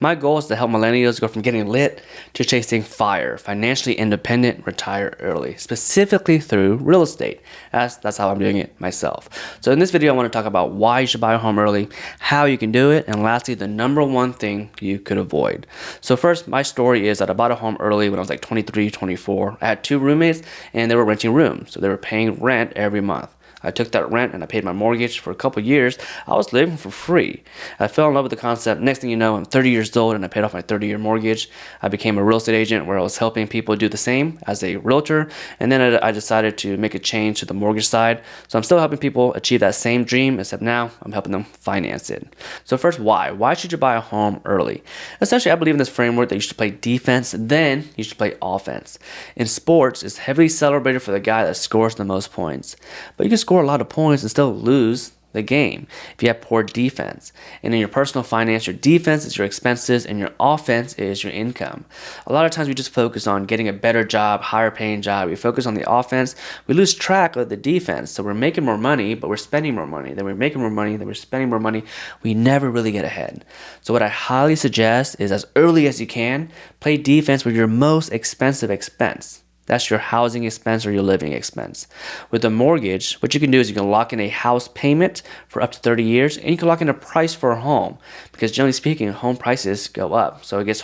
My goal is to help millennials go from getting lit to chasing fire, financially independent, retire early, specifically through real estate. That's how I'm doing it myself. So in this video, I want to talk about why you should buy a home early, how you can do it, and lastly, the number one thing you could avoid. So first, my story is that I bought a home early when I was like 23, 24. I had two roommates and they were renting rooms, so they were paying rent every month. I took that rent and I paid my mortgage for a couple years. I was living for free. I fell in love with the concept. Next thing you know, I'm 30 years old and I paid off my 30-year mortgage. I became a real estate agent where I was helping people do the same as a realtor. And then I decided to make a change to the mortgage side. So I'm still helping people achieve that same dream, except now I'm helping them finance it. So first, why? Why should you buy a home early? Essentially, I believe in this framework that you should play defense, then you should play offense. In sports, it's heavily celebrated for the guy that scores the most points. But you can score a lot of points and still lose the game if you have poor defense. And in your personal finance, your defense is your expenses and your offense is your income. A lot of times we just focus on getting a better job, higher paying job. We focus on the offense. We lose track of the defense. So we're making more money, but we're spending more money. Then we're making more money, then we're spending more money. We never really get ahead. So what I highly suggest is as early as you can, play defense with your most expensive expense. That's your housing expense or your living expense. With a mortgage, what you can do is you can lock in a house payment for up to 30 years, and you can lock in a price for a home. Because generally speaking, home prices go up. So it gets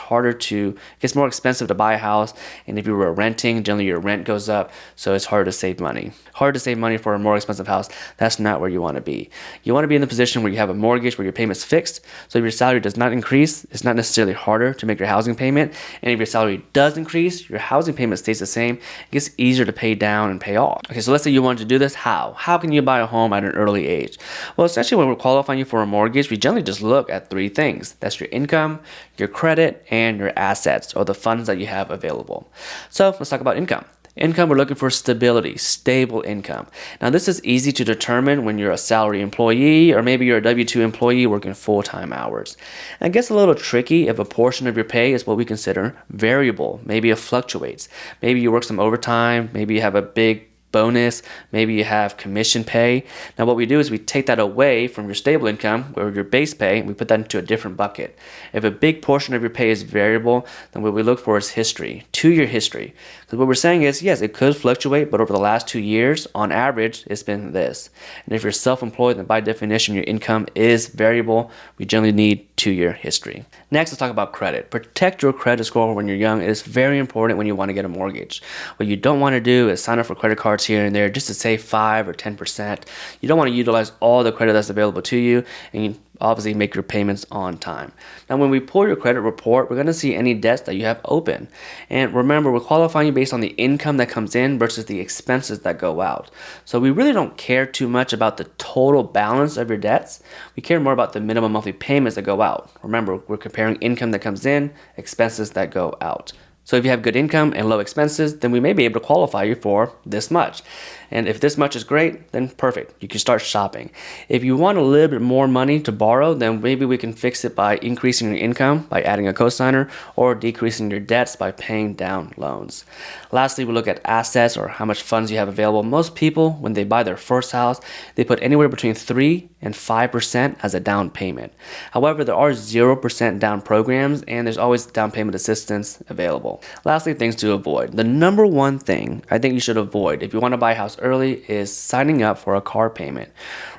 more expensive to buy a house. And if you were renting, generally your rent goes up. So it's hard to save money. Hard to save money for a more expensive house. That's not where you want to be. You want to be in the position where you have a mortgage, where your payment's fixed. So if your salary does not increase, it's not necessarily harder to make your housing payment. And if your salary does increase, your housing payment stays the same. It gets easier to pay down and pay off. Okay, so let's say you wanted to do this. How can you buy a home at an early age? Well, essentially when we're qualifying you for a mortgage, we generally just look at three things. That's your income, your credit, and your assets, or the funds that you have available. So let's talk about income. Income, we're looking for stability, stable income. Now, this is easy to determine when you're a salary employee or maybe you're a W-2 employee working full-time hours. And it gets a little tricky if a portion of your pay is what we consider variable. Maybe it fluctuates. Maybe you work some overtime. Maybe you have a big bonus, maybe you have commission pay. Now what we do is we take that away from your stable income or your base pay and we put that into a different bucket. If a big portion of your pay is variable, then what we look for is history, 2-year history. Because what we're saying is, yes, it could fluctuate, but over the last 2 years, on average, it's been this. And if you're self-employed, then by definition, your income is variable. We generally need 2-year history. Next, let's talk about credit. Protect your credit score when you're young. It is very important when you want to get a mortgage. What you don't want to do is sign up for credit cards here and there just to save 5 or 10%. You don't want to utilize all the credit that's available to you, and you obviously make your payments on time. Now when we pull your credit report, we're going to see any debts that you have open. And remember, we're qualifying you based on the income that comes in versus the expenses that go out. So we really don't care too much about the total balance of your debts. We care more about the minimum monthly payments that go out. Remember, we're comparing income that comes in, expenses that go out. So if you have good income and low expenses, then we may be able to qualify you for this much. And if this much is great, then perfect. You can start shopping. If you want a little bit more money to borrow, then maybe we can fix it by increasing your income by adding a cosigner or decreasing your debts by paying down loans. Lastly, we look at assets or how much funds you have available. Most people, when they buy their first house, they put anywhere between 3 and 5% as a down payment. However, there are 0% down programs and there's always down payment assistance available. Lastly, things to avoid. The number one thing I think you should avoid if you want to buy a house early is signing up for a car payment.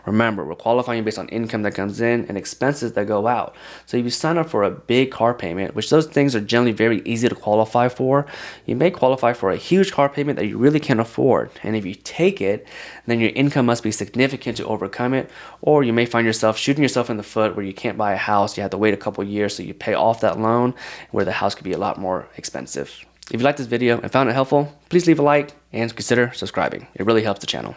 Remember, we're qualifying based on income that comes in and expenses that go out. So if you sign up for a big car payment, which those things are generally very easy to qualify for, you may qualify for a huge car payment that you really can't afford. And if you take it, then your income must be significant to overcome it, or you may find yourself shooting yourself in the foot where you can't buy a house. You have to wait a couple years so you pay off that loan where the house could be a lot more expensive. If you liked this video and found it helpful, please leave a like and consider subscribing. It really helps the channel.